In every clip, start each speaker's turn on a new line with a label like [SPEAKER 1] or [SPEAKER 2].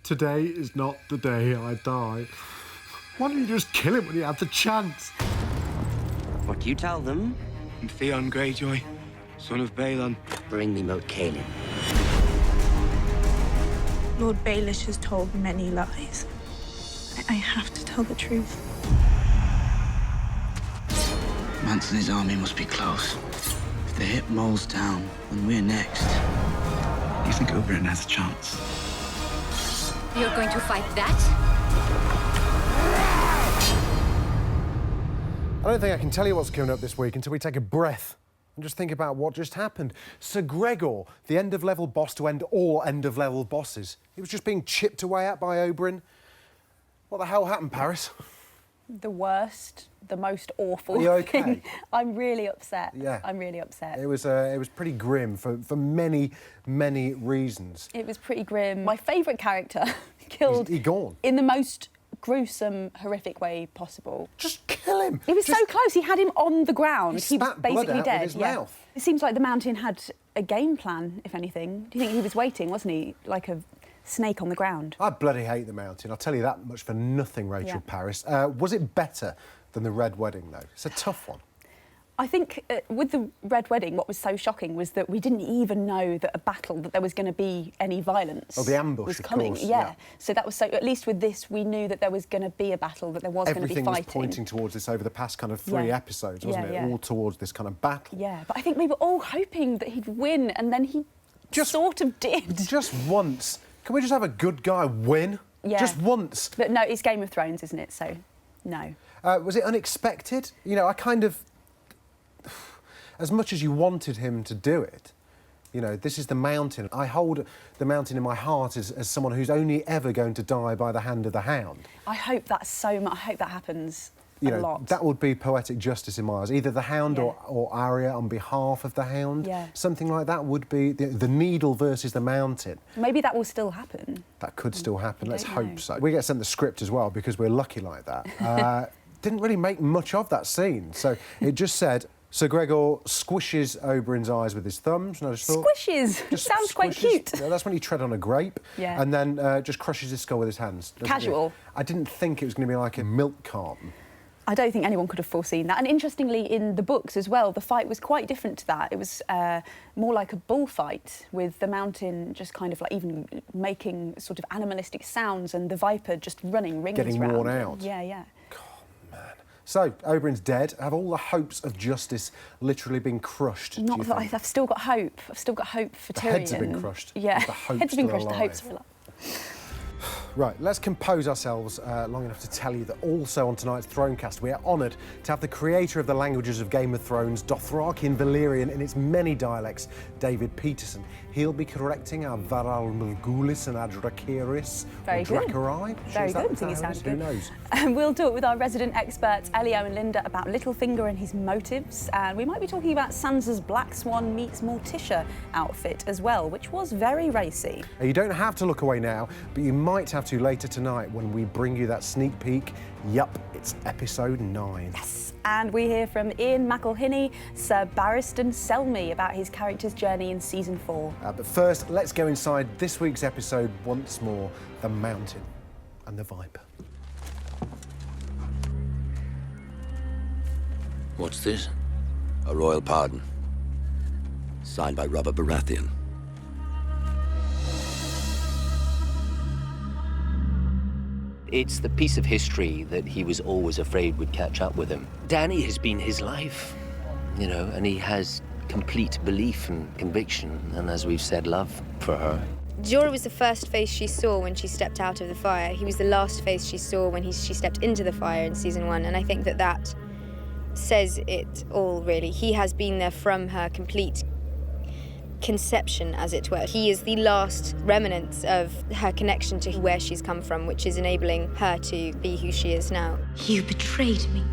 [SPEAKER 1] Today is not the day I die. Why didn't you just kill him when you had the chance?
[SPEAKER 2] What do you tell them?
[SPEAKER 3] I'm Theon Greyjoy, son of Balon.
[SPEAKER 2] Bring me Moat Cailin.
[SPEAKER 4] Lord Baelish has told many lies. I have to tell the truth.
[SPEAKER 5] Mance and his army must be close. If they hit Mole's Town, then we're next. You think Oberyn has a chance?
[SPEAKER 6] You're going to fight that?
[SPEAKER 1] I don't think I can tell you what's coming up this week until we take a breath and just think about what just happened. Sir Gregor, the end-of-level boss to end all end-of-level bosses. He was just being chipped away at by Oberyn. What the hell happened, Paris?
[SPEAKER 7] The worst, the most awful
[SPEAKER 1] Are you okay?
[SPEAKER 7] thing. I'm really upset.
[SPEAKER 1] Yeah.
[SPEAKER 7] I'm really upset.
[SPEAKER 1] It was pretty grim for many, many reasons.
[SPEAKER 7] It was pretty grim. My favourite character killed
[SPEAKER 1] He gone.
[SPEAKER 7] in the most gruesome, horrific way possible.
[SPEAKER 1] Just kill him.
[SPEAKER 7] He was so close. He had him on the ground.
[SPEAKER 1] He
[SPEAKER 7] was
[SPEAKER 1] spat blood
[SPEAKER 7] basically
[SPEAKER 1] out
[SPEAKER 7] dead.
[SPEAKER 1] with his mouth.
[SPEAKER 7] It seems like the Mountain had a game plan, if anything. Do you think he was waiting, wasn't he? Like a snake on the ground.
[SPEAKER 1] I bloody hate the Mountain. I'll tell you that much for nothing, Rachel Paris. Was it better than the Red Wedding, though? It's a tough one.
[SPEAKER 7] I think with the Red Wedding, what was so shocking was that we didn't even know that that there was going to be any violence.
[SPEAKER 1] Oh, the ambush,
[SPEAKER 7] was
[SPEAKER 1] of
[SPEAKER 7] coming.
[SPEAKER 1] course,
[SPEAKER 7] Yeah.
[SPEAKER 1] yeah.
[SPEAKER 7] So that was so. At least with this, we knew that there was going to be a battle, that there was going to be
[SPEAKER 1] Everything
[SPEAKER 7] fighting.
[SPEAKER 1] was pointing towards this over the past kind of 3 episodes, wasn't it? All towards this kind of battle.
[SPEAKER 7] Yeah, but I think we were all hoping that he'd win, and then he sort of did.
[SPEAKER 1] Just once. Can we just have a good guy win?
[SPEAKER 7] Yeah.
[SPEAKER 1] Just once.
[SPEAKER 7] But no, it's Game of Thrones, isn't it? So, no.
[SPEAKER 1] Was it unexpected? You know, I kind of... As much as you wanted him to do it, you know, this is the Mountain. I hold the Mountain in my heart as someone who's only ever going to die by the hand of the Hound.
[SPEAKER 7] I hope that so much. I hope that happens
[SPEAKER 1] You
[SPEAKER 7] a
[SPEAKER 1] know,
[SPEAKER 7] lot.
[SPEAKER 1] that would be poetic justice in my eyes. Either the Hound or Arya on behalf of the Hound.
[SPEAKER 7] Yeah.
[SPEAKER 1] Something like that would be the Needle versus the Mountain.
[SPEAKER 7] Maybe that will still happen.
[SPEAKER 1] That could still happen. Let's
[SPEAKER 7] don't
[SPEAKER 1] hope
[SPEAKER 7] know.
[SPEAKER 1] so. We get sent the script as well because we're lucky like that. Didn't really make much of that scene. So it just said, Sir Gregor squishes Oberyn's eyes with his thumbs. And I just thought,
[SPEAKER 7] Squishes!
[SPEAKER 1] just
[SPEAKER 7] Sounds quite
[SPEAKER 1] squishes.
[SPEAKER 7] cute.
[SPEAKER 1] Yeah, that's when you tread on a grape.
[SPEAKER 7] Yeah.
[SPEAKER 1] And then just crushes his skull with his hands. doesn't
[SPEAKER 7] Casual.
[SPEAKER 1] it? I didn't think it was going to be like a milk carton.
[SPEAKER 7] I don't think anyone could have foreseen that. And interestingly, in the books as well, the fight was quite different to that. It was more like a bullfight, with the Mountain just kind of like even making sort of animalistic sounds and the Viper just running rings
[SPEAKER 1] Getting
[SPEAKER 7] round.
[SPEAKER 1] worn out.
[SPEAKER 7] Yeah, yeah.
[SPEAKER 1] So, Oberyn's dead. Have all the hopes of justice literally been crushed?
[SPEAKER 7] Not
[SPEAKER 1] do you
[SPEAKER 7] that
[SPEAKER 1] think?
[SPEAKER 7] I've still got hope. I've still got hope for
[SPEAKER 1] The
[SPEAKER 7] Tyrion.
[SPEAKER 1] heads have been crushed.
[SPEAKER 7] Yeah,
[SPEAKER 1] The hope's
[SPEAKER 7] heads have been
[SPEAKER 1] still
[SPEAKER 7] crushed. The hopes are
[SPEAKER 1] alive.
[SPEAKER 7] alive.
[SPEAKER 1] Right, let's compose ourselves long enough to tell you that also on tonight's Thronecast we are honoured to have the creator of the languages of Game of Thrones, Dothraki and Valyrian in its many dialects, David Peterson. He'll be correcting our Varal Morghulis and Adracaris.
[SPEAKER 7] Very
[SPEAKER 1] or
[SPEAKER 7] good.
[SPEAKER 1] Dracarys.
[SPEAKER 7] Very
[SPEAKER 1] Is that-
[SPEAKER 7] good. I
[SPEAKER 1] is
[SPEAKER 7] think
[SPEAKER 1] that
[SPEAKER 7] it
[SPEAKER 1] how
[SPEAKER 7] sounds
[SPEAKER 1] is?
[SPEAKER 7] good.
[SPEAKER 1] Who knows?
[SPEAKER 7] And we'll talk with our resident experts, Elio and Linda, about Littlefinger and his motives. And we might be talking about Sansa's Black Swan meets Morticia outfit as well, which was very racy.
[SPEAKER 1] You don't have to look away now, but you might have to later tonight when we bring you that sneak peek. Yup, it's episode 9.
[SPEAKER 7] Yes. And we hear from Ian McElhinney, Sir Barristan Selmy, about his character's journey in season 4.
[SPEAKER 1] But first, let's go inside this week's episode once more, The Mountain and the Viper.
[SPEAKER 8] What's this? A royal pardon. Signed by Robert Baratheon.
[SPEAKER 2] It's the piece of history that he was always afraid would catch up with him. Dany has been his life, you know, and he has complete belief and conviction, and as we've said, love for her.
[SPEAKER 6] Jorah was the first face she saw when she stepped out of the fire. He was the last face she saw when she stepped into the fire in season 1, and I think that says it all, really. He has been there from her complete conception, as it were. He is the last remnants of her connection to where she's come from, which is enabling her to be who she is now.
[SPEAKER 9] You betrayed me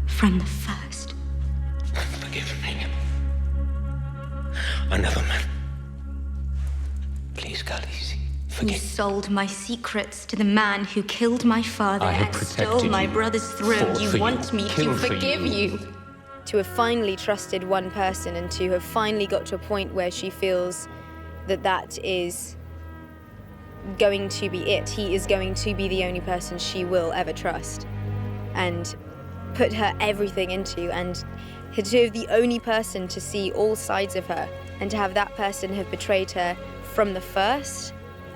[SPEAKER 9] from the first.
[SPEAKER 8] Forgive me. Another man. Please, Khaleesi,
[SPEAKER 9] You
[SPEAKER 8] forgive.
[SPEAKER 9] sold my secrets to the man who killed my father
[SPEAKER 8] I have
[SPEAKER 9] and stole
[SPEAKER 8] protected
[SPEAKER 9] my
[SPEAKER 8] you,
[SPEAKER 9] brother's throne.
[SPEAKER 8] fought
[SPEAKER 9] You
[SPEAKER 8] for you,
[SPEAKER 9] want me to
[SPEAKER 8] killed for
[SPEAKER 9] forgive
[SPEAKER 8] you.
[SPEAKER 9] you.
[SPEAKER 6] To have finally trusted one person and to have finally got to a point where she feels that that is going to be it. He is going to be the only person she will ever trust and put her everything into, and to have the only person to see all sides of her, and to have that person have betrayed her from the first,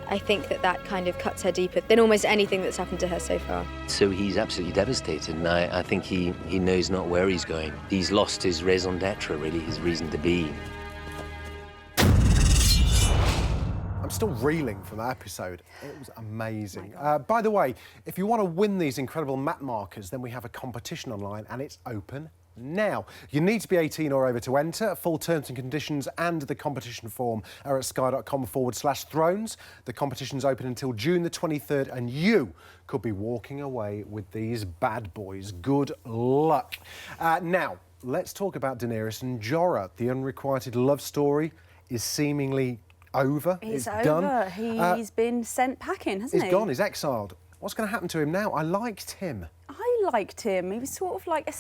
[SPEAKER 6] I think that kind of cuts her deeper than almost anything that's happened to her so far.
[SPEAKER 2] So he's absolutely devastated, and I think he knows not where he's going. He's lost his raison d'etre, really, his reason to be.
[SPEAKER 1] I'm still reeling from that episode. It was amazing. By the way, if you want to win these incredible map markers, then we have a competition online, and it's open now. You need to be 18 or over to enter. Full terms and conditions and the competition form are at sky.com/thrones. The competition's open until June the 23rd, and you could be walking away with these bad boys. Good luck. Now, let's talk about Daenerys and Jorah. The unrequited love story is seemingly over.
[SPEAKER 7] It's
[SPEAKER 1] done.
[SPEAKER 7] over. He's been sent packing, hasn't he?
[SPEAKER 1] He's gone. He's exiled. What's going to happen to him now? I liked him.
[SPEAKER 7] I liked him. He was sort of like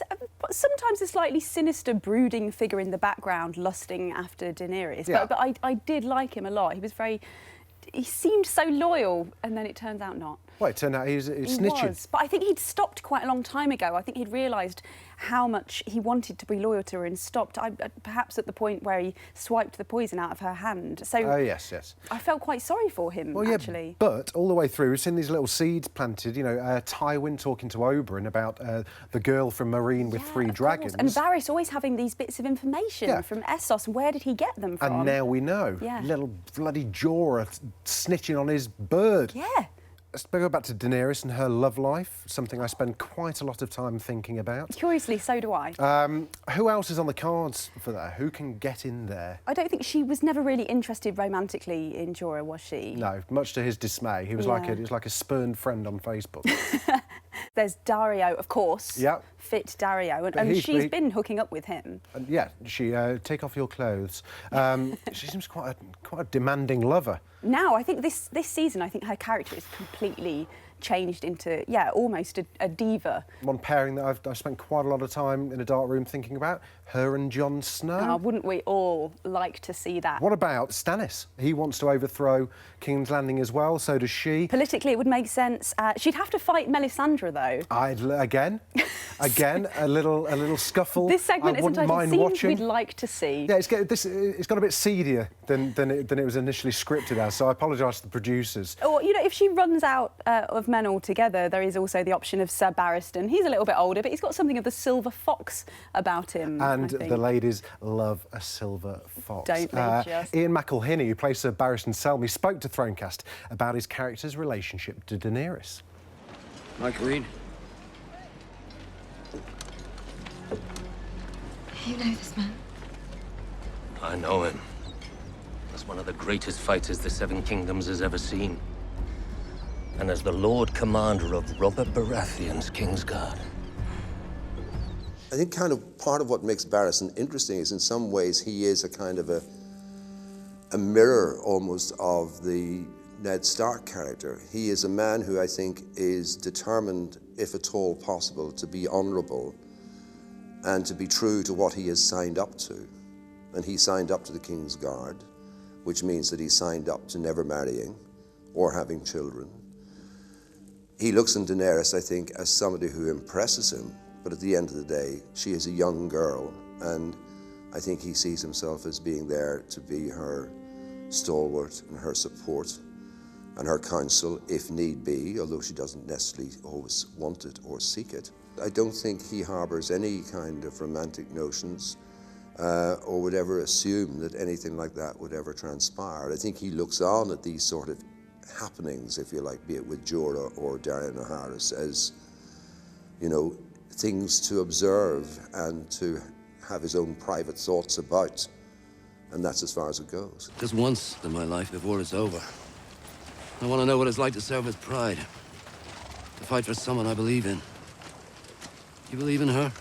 [SPEAKER 7] sometimes a slightly sinister, brooding figure in the background, lusting after Daenerys.
[SPEAKER 1] Yeah.
[SPEAKER 7] But I did like him a lot. He seemed so loyal, and then it turns out not.
[SPEAKER 1] Well, it turned out he was snitching.
[SPEAKER 7] Was, but I think he'd stopped quite a long time ago. I think he'd realised how much he wanted to be loyal to her and stopped, perhaps at the point where he swiped the poison out of her hand. So
[SPEAKER 1] yes.
[SPEAKER 7] I felt quite sorry for him, actually.
[SPEAKER 1] Yeah, but all the way through, we've seen these little seeds planted, you know, Tywin talking to Oberyn about the girl from Marine with 3 dragons.
[SPEAKER 7] And Varys always having these bits of information from Essos. Where did he get them from?
[SPEAKER 1] And now we know.
[SPEAKER 7] Yeah.
[SPEAKER 1] Little bloody Jorah snitching on his bird.
[SPEAKER 7] Yeah.
[SPEAKER 1] Let's go back to Daenerys and her love life, something I spend quite a lot of time thinking about.
[SPEAKER 7] Curiously, so do I.
[SPEAKER 1] Who else is on the cards for that? Who can get in there?
[SPEAKER 7] I don't think she was never really interested romantically in Jorah, was she?
[SPEAKER 1] No, much to his dismay. He was like a spurned friend on Facebook.
[SPEAKER 7] There's Dario, of course.
[SPEAKER 1] Yep.
[SPEAKER 7] Fit Dario, and she's been hooking up with him.
[SPEAKER 1] Yeah, she take off your clothes. She seems quite a demanding lover.
[SPEAKER 7] Now, I think this season, I think her character is completely changed into, almost a diva.
[SPEAKER 1] One pairing that I've spent quite a lot of time in a dark room thinking about, her and Jon Snow.
[SPEAKER 7] Wouldn't we all like to see that?
[SPEAKER 1] What about Stannis? He wants to overthrow King's Landing as well, so does she.
[SPEAKER 7] Politically, it would make sense. She'd have to fight Melisandre, though.
[SPEAKER 1] Again, a little scuffle.
[SPEAKER 7] This segment
[SPEAKER 1] I wouldn't
[SPEAKER 7] isn't
[SPEAKER 1] mind
[SPEAKER 7] scenes
[SPEAKER 1] watching.
[SPEAKER 7] we'd like to see.
[SPEAKER 1] Yeah, it's got a bit seedier than it was initially scripted as, so I apologise to the producers.
[SPEAKER 7] Or, you know, if she runs out of men altogether, there is also the option of Sir Barristan. He's a little bit older, but he's got something of the silver fox about him.
[SPEAKER 1] And the ladies love a silver fox.
[SPEAKER 7] Don't they just?
[SPEAKER 1] Ian McElhinney, who plays Sir Barristan Selmy, spoke to Thronecast about his character's relationship to Daenerys.
[SPEAKER 5] Mike Reed.
[SPEAKER 9] You know this man?
[SPEAKER 2] I know him. As one of the greatest fighters the Seven Kingdoms has ever seen. And as the Lord Commander of Robert Baratheon's Kingsguard.
[SPEAKER 10] I think kind of part of what makes Barristan interesting is in some ways he is a kind of a mirror almost of the Ned Stark character. He is a man who I think is determined, if at all possible, to be honourable and to be true to what he has signed up to. And he signed up to the King's Guard, which means that he signed up to never marrying or having children. He looks on Daenerys, I think, as somebody who impresses him, but at the end of the day, she is a young girl, and I think he sees himself as being there to be her stalwart and her support and her counsel, if need be, although she doesn't necessarily always want it or seek it. I don't think he harbours any kind of romantic notions or would ever assume that anything like that would ever transpire. I think he looks on at these sort of happenings, if you like, be it with Jorah or Daeron Naharis, as, you know, things to observe and to have his own private thoughts about, and that's as far as it goes.
[SPEAKER 5] Just once in my life before it's over. I want to know what it's like to serve with pride, to fight for someone I believe in. You believe in her?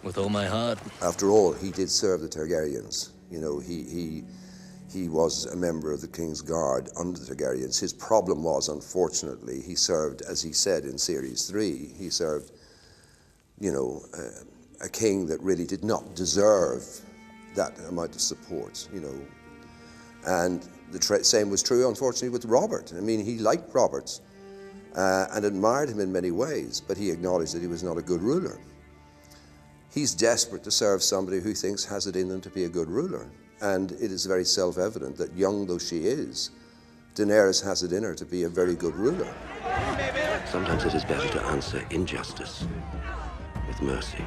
[SPEAKER 2] With all my heart.
[SPEAKER 10] After all, he did serve the Targaryens. You know, he was a member of the King's Guard under the Targaryens. His problem was, unfortunately, he served, as he said in Series 3, he served, you know, a king that really did not deserve that amount of support, you know. And the same was true, unfortunately, with Robert. I mean, he liked Roberts and admired him in many ways, but he acknowledged that he was not a good ruler. He's desperate to serve somebody who he thinks has it in them to be a good ruler. And it is very self-evident that, young though she is, Daenerys has it in her to be a very good ruler.
[SPEAKER 8] Sometimes it is better to answer injustice with mercy.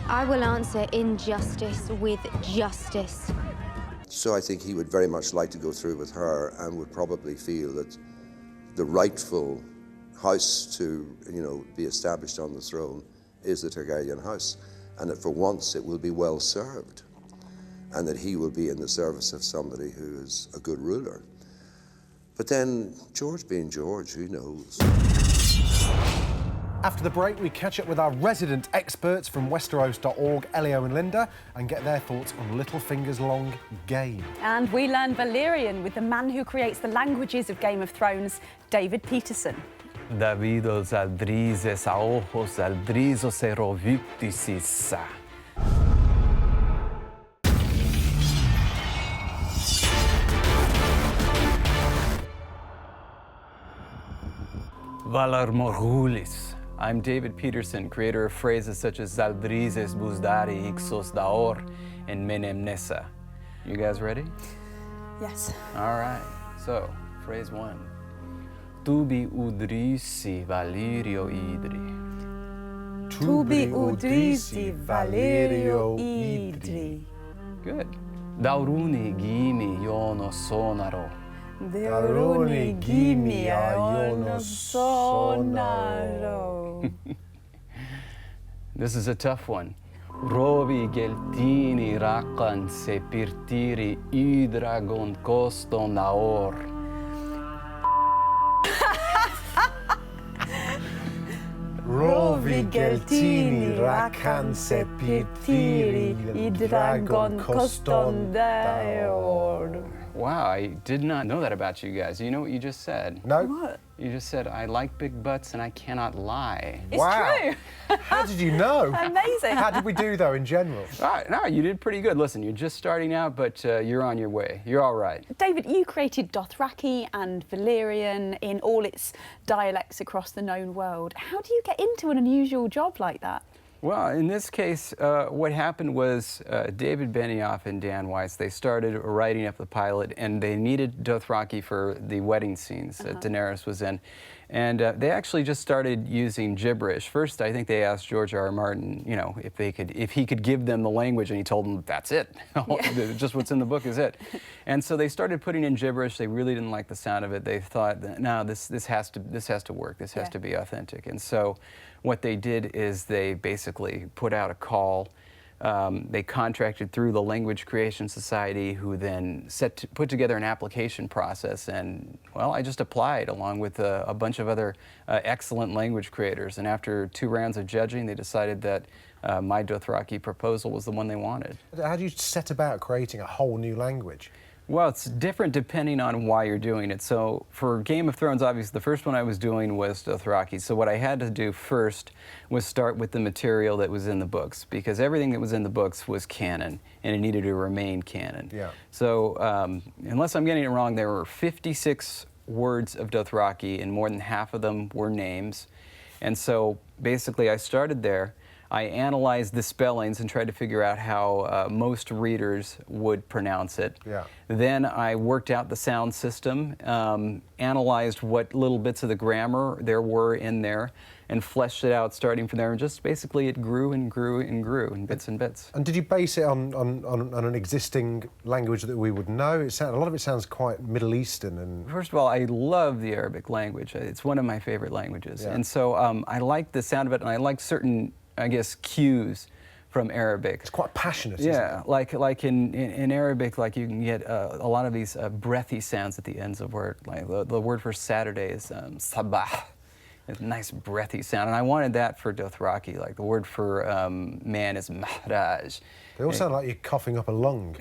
[SPEAKER 9] I will answer injustice with justice.
[SPEAKER 10] So I think he would very much like to go through with her and would probably feel that the rightful house to, be established on the throne is the Targaryen house, and that for once it will be well served, and that he will be in the service of somebody who is a good ruler. But then, George being George, who knows?
[SPEAKER 1] After the break, we catch up with our resident experts from Westeros.org, Elio and Linda, and get their thoughts on Littlefinger's long game.
[SPEAKER 7] And we learn Valyrian with the man who creates the languages of Game of Thrones, David Peterson.
[SPEAKER 11] Davidos aldrizes a ojos aldrizos erovictisisa. Valar Morghulis. I'm David Peterson, creator of phrases such as Zaldrizes Buzdari Ixos Daor and Menem Nessa. You guys ready?
[SPEAKER 7] Yes.
[SPEAKER 11] All right, so phrase 1. Tubi udrisi Valirio idri.
[SPEAKER 7] Tubi udrisi Valerio idri.
[SPEAKER 11] Good. Dauruni gimi yono sonaro.
[SPEAKER 7] Dauruni gimi yono sonaro.
[SPEAKER 11] This is a tough one. Rovi geltini rakan se pirtiri idragon coston naor.
[SPEAKER 1] Rovi geltini rakan se pitiri
[SPEAKER 7] I dragon coston daor.
[SPEAKER 11] Wow, I did not know that about you guys. You know what you just said?
[SPEAKER 1] No.
[SPEAKER 7] What?
[SPEAKER 11] You just said, I like big butts and I cannot lie.
[SPEAKER 7] It's
[SPEAKER 1] Wow.
[SPEAKER 7] true.
[SPEAKER 1] How did you know?
[SPEAKER 7] Amazing.
[SPEAKER 1] How did we do, though, in general?
[SPEAKER 11] All right, no, you did pretty good. Listen, you're just starting out, but you're on your way. You're all right.
[SPEAKER 7] David, you created Dothraki and Valyrian in all its dialects across the known world. How do you get into an unusual job like that?
[SPEAKER 11] Well, in this case, what happened was David Benioff and Dan Weiss, they started writing up the pilot, and they needed Dothraki for the wedding scenes that Daenerys was in. And they actually just started using gibberish. First, I think they asked George R.R. Martin, if he could give them the language, and he told them, that's it. Just what's in the book is it. And so they started putting in gibberish. They really didn't like the sound of it. They thought, no, this has to work. This has to be authentic. And so what they did is they basically put out a call. They contracted through the Language Creation Society, who then put together an application process, and well, I just applied along with a bunch of other excellent language creators. And after 2 rounds of judging, they decided that my Dothraki proposal was the one they wanted.
[SPEAKER 1] How do you set about creating a whole new language?
[SPEAKER 11] Well, it's different depending on why you're doing it. So for Game of Thrones, obviously, the first one I was doing was Dothraki. So what I had to do first was start with the material that was in the books, because everything that was in the books was canon, and it needed to remain canon.
[SPEAKER 1] Yeah.
[SPEAKER 11] So unless I'm getting it wrong, there were 56 words of Dothraki, and more than half of them were names. And so basically I started there. I analyzed the spellings and tried to figure out how most readers would pronounce it.
[SPEAKER 1] Yeah.
[SPEAKER 11] Then I worked out the sound system, analyzed what little bits of the grammar there were in there, and fleshed it out starting from there. And just basically it grew and grew and grew in bits and bits.
[SPEAKER 1] And did you base it on an existing language that we would know? A lot of it sounds quite Middle Eastern. And
[SPEAKER 11] First of all, I love the Arabic language. It's one of my favorite languages.
[SPEAKER 1] Yeah.
[SPEAKER 11] And so I like the sound of it, and I like certain, I guess, cues from Arabic.
[SPEAKER 1] It's quite passionate, isn't it?
[SPEAKER 11] Like in Arabic, like you can get a lot of these breathy sounds at the ends of word. Like the word for Saturday is sabah. It's a nice breathy sound, and I wanted that for Dothraki. Like the word for man is mahraj.
[SPEAKER 1] They all sound like you're coughing up a lung.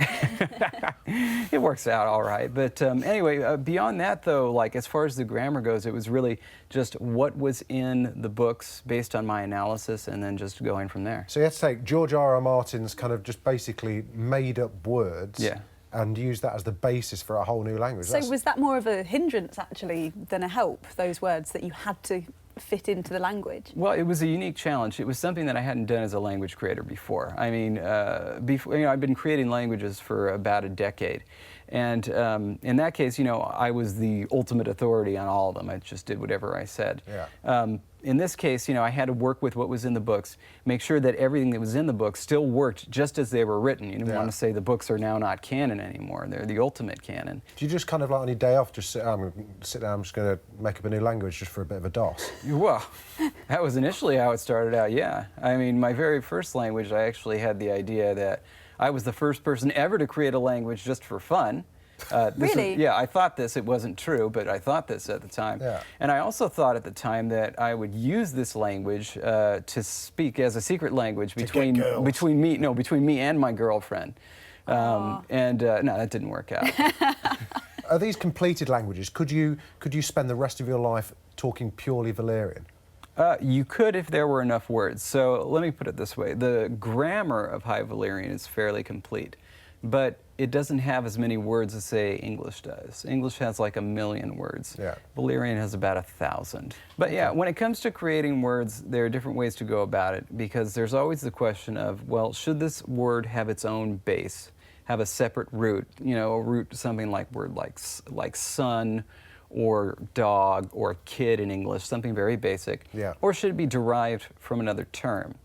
[SPEAKER 11] It works out all right. But anyway, beyond that, though, like as far as the grammar goes, it was really just what was in the books based on my analysis, and then just going from there.
[SPEAKER 1] So you had to take George R.R. Martin's kind of just basically made up words.
[SPEAKER 11] Yeah.
[SPEAKER 1] and use that as the basis for a whole new language.
[SPEAKER 7] So was that more of a hindrance, actually, than a help, those words that you had to fit into the language?
[SPEAKER 11] Well, it was a unique challenge. It was something that I hadn't done as a language creator before. I mean, I've been creating languages for about a decade. And in that case, I was the ultimate authority on all of them. I just did whatever I said.
[SPEAKER 1] Yeah.
[SPEAKER 11] In this case, I had to work with what was in the books, make sure that everything that was in the books still worked just as they were written. You didn't want to say the books are now not canon anymore. They're the ultimate canon.
[SPEAKER 1] Do you just kind of like on your day off just sit down, I'm just going to make up a new language just for a bit of a DOS?
[SPEAKER 11] Well, that was initially how it started out, yeah. I mean, my very first language, I actually had the idea that I was the first person ever to create a language just for fun.
[SPEAKER 7] Really?
[SPEAKER 11] I thought this. It wasn't true, but I thought this at the time.
[SPEAKER 1] Yeah.
[SPEAKER 11] And I also thought at the time that I would use this language to speak as a secret language between me and my girlfriend. No, that didn't work out.
[SPEAKER 1] Are these completed languages? Could you spend the rest of your life talking purely Valyrian?
[SPEAKER 11] You could if there were enough words. So let me put it this way. The grammar of High Valyrian is fairly complete, but it doesn't have as many words as, say, English does. English has like 1 million words.
[SPEAKER 1] Yeah.
[SPEAKER 11] Valyrian has about 1,000. But yeah, when it comes to creating words, there are different ways to go about it, because there's always the question of, well, should this word have its own base, have a separate root, a root to something like word like son, or dog, or kid in English, something very basic, or should it be derived from another term?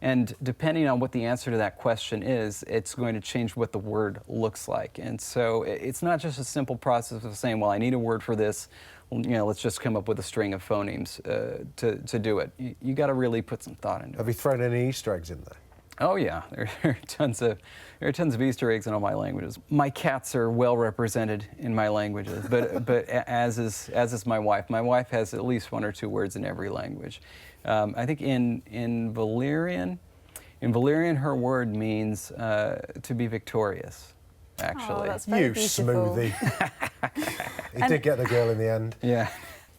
[SPEAKER 11] And depending on what the answer to that question is, it's going to change what the word looks like. And so it's not just a simple process of saying, well, I need a word for this, let's just come up with a string of phonemes to do it. You got to really put some thought into it.
[SPEAKER 1] Have you thrown any Easter eggs in there?
[SPEAKER 11] Oh yeah, there are tons of Easter eggs in all my languages. My cats are well represented in my languages, but as is my wife. My wife has at least 1 or 2 words in every language. I think in Valyrian, her word means to be victorious. Actually,
[SPEAKER 7] oh, that's very beautiful.
[SPEAKER 1] Smoothie. He did get the girl in the end.
[SPEAKER 11] Yeah.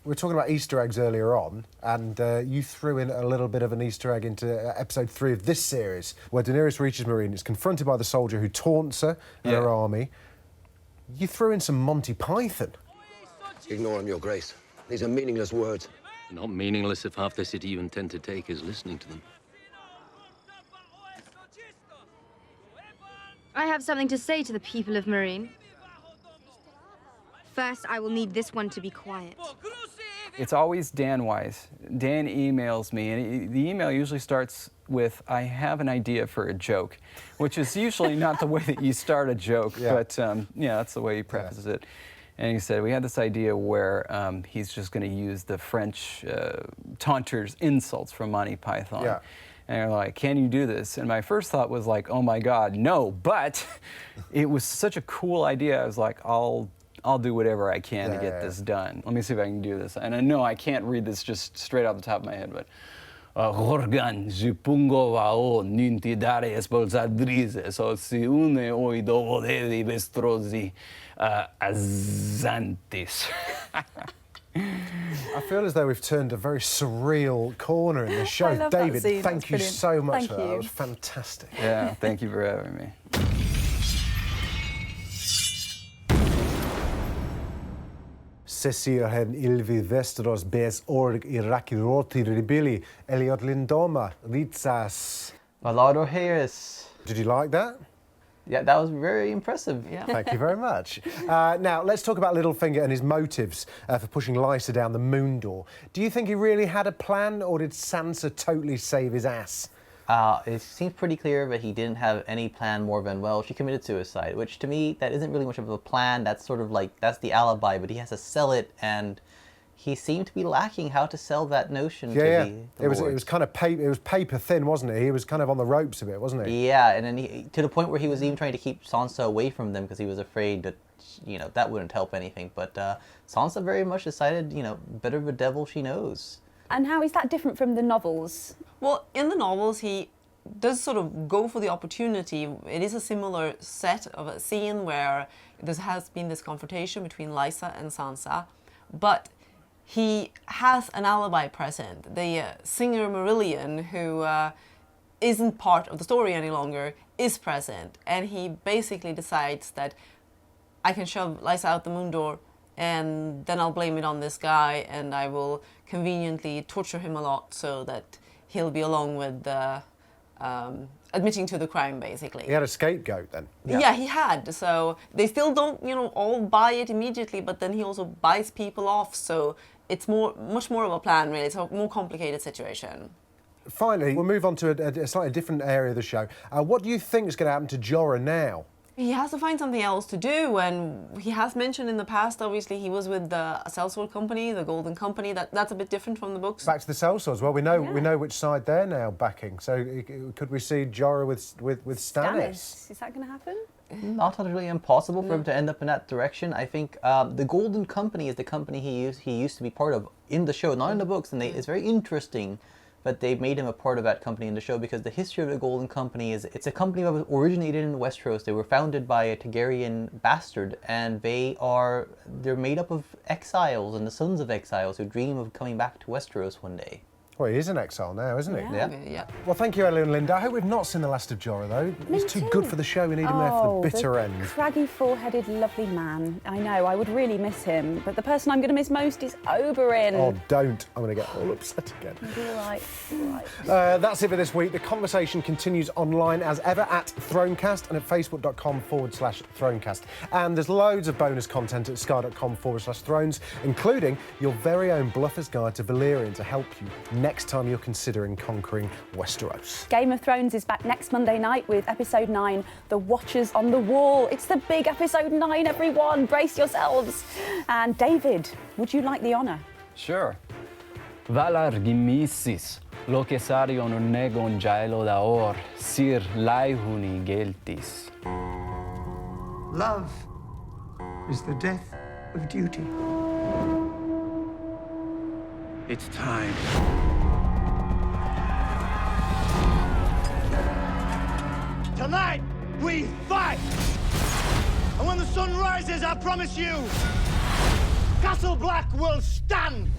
[SPEAKER 1] We were talking about Easter eggs earlier on, and you threw in a little bit of an Easter egg into episode 3 of this series, where Daenerys reaches Meereen, is confronted by the soldier who taunts her and her army. You threw in some Monty Python.
[SPEAKER 8] Ignore him, Your Grace. These are meaningless words.
[SPEAKER 2] Not meaningless if half the city you intend to take is listening to them.
[SPEAKER 9] I have something to say to the people of Meereen. First, I will need this one to be quiet.
[SPEAKER 11] It's always Dan Weiss. Dan emails me, and the email usually starts with, I have an idea for a joke, which is usually not the way that you start a joke, but that's the way he prefaces it. And he said, we had this idea where he's just going to use the French taunters' insults from Monty Python.
[SPEAKER 1] Yeah.
[SPEAKER 11] And they're like, can you do this? And my first thought was like, oh my God, no. But it was such a cool idea. I was like, I'll do whatever I can to get this done. Let me see if I can do this. And I know I can't read this just straight off the top of my head, but Gorgan, supongo vao ninti dare espolsadrize, so si une oido vodevi vestrosi azantis.
[SPEAKER 1] I feel as though we've turned a very surreal corner in the show.
[SPEAKER 7] I love
[SPEAKER 1] David,
[SPEAKER 7] that scene.
[SPEAKER 1] thank you
[SPEAKER 7] Brilliant.
[SPEAKER 1] so much
[SPEAKER 7] Thank
[SPEAKER 1] for that.
[SPEAKER 7] you.
[SPEAKER 1] That was fantastic.
[SPEAKER 11] Yeah, thank you for having me.
[SPEAKER 1] Sesirhen ilvi vestros bes org irakiroti ribili Eliot Lindoma ritsas.
[SPEAKER 12] Valado Harris.
[SPEAKER 1] Did you like that?
[SPEAKER 12] Yeah, that was very impressive.
[SPEAKER 7] Yeah.
[SPEAKER 1] Thank you very much. Now, let's talk about Littlefinger and his motives for pushing Lysa down the moon door. Do you think he really had a plan, or did Sansa totally save his ass?
[SPEAKER 12] It seems pretty clear that he didn't have any plan more than, well, she committed suicide, which to me, that isn't really much of a plan. That's sort of like, that's the alibi, but he has to sell it, and he seemed to be lacking how to sell that notion to the
[SPEAKER 1] it was kind of paper thin, wasn't it? He was kind of on the ropes a bit, wasn't he?
[SPEAKER 12] Yeah, and then to the point where he was even trying to keep Sansa away from them because he was afraid that, that wouldn't help anything. But Sansa very much decided, better the devil she knows.
[SPEAKER 7] And how is that different from the novels?
[SPEAKER 13] Well, in the novels, he does sort of go for the opportunity. It is a similar set of a scene where there has been this confrontation between Lysa and Sansa, but he has an alibi present. The singer Marillion, who isn't part of the story any longer, is present, and he basically decides that I can shove Lysa out the moon door, and then I'll blame it on this guy, and I will conveniently torture him a lot so that he'll be along with admitting to the crime, basically.
[SPEAKER 1] He had a scapegoat then?
[SPEAKER 13] Yeah, he had. So they still don't, all buy it immediately, but then he also buys people off, so it's much more of a plan, really. It's a more complicated situation.
[SPEAKER 1] Finally, we'll move on to a slightly different area of the show. What do you think is going to happen to Jorah now?
[SPEAKER 13] He has to find something else to do, and he has mentioned in the past, obviously, he was with the sellsword company, the Golden Company. That's a bit different from the books.
[SPEAKER 1] Back to the sellswords. Well, we know which side they're now backing. So could we see Jorah with Stannis?
[SPEAKER 7] Is that going to happen?
[SPEAKER 12] Not utterly impossible for him to end up in that direction. I think the Golden Company is the company he used to be part of in the show, not in the books, and it's very interesting. But they made him a part of that company in the show because the history of the Golden Company is it's a company that was originated in Westeros. They were founded by a Targaryen bastard, and they're made up of exiles and the sons of exiles who dream of coming back to Westeros one day.
[SPEAKER 1] Well, he is an exile now, isn't he?
[SPEAKER 13] Yeah.
[SPEAKER 1] Well, thank you, Ellie and Linda. I hope we've not seen the last of Jorah, though. He's too good for the show. We need him there for the bitter end.
[SPEAKER 7] Craggy, four-headed, lovely man. I know, I would really miss him. But the person I'm going to miss most is Oberyn.
[SPEAKER 1] Oh, don't. I'm going to get all upset again.
[SPEAKER 7] You're all right.
[SPEAKER 1] That's it for this week. The conversation continues online as ever at Thronecast and at facebook.com/Thronecast. And there's loads of bonus content at sky.com/Thrones, including your very own Bluffer's Guide to Valyrian to help you next time you're considering conquering Westeros.
[SPEAKER 7] Game of Thrones is back next Monday night with episode 9, The Watchers on the Wall. It's the big episode 9, everyone. Brace yourselves. And David, would you like the honour?
[SPEAKER 11] Sure. Valar gimissis, locesario non negon jaelo daor, sir laihuni geltis.
[SPEAKER 14] Love is the death of duty.
[SPEAKER 3] It's time.
[SPEAKER 15] Tonight, we fight! And when the sun rises, I promise you, Castle Black will stand!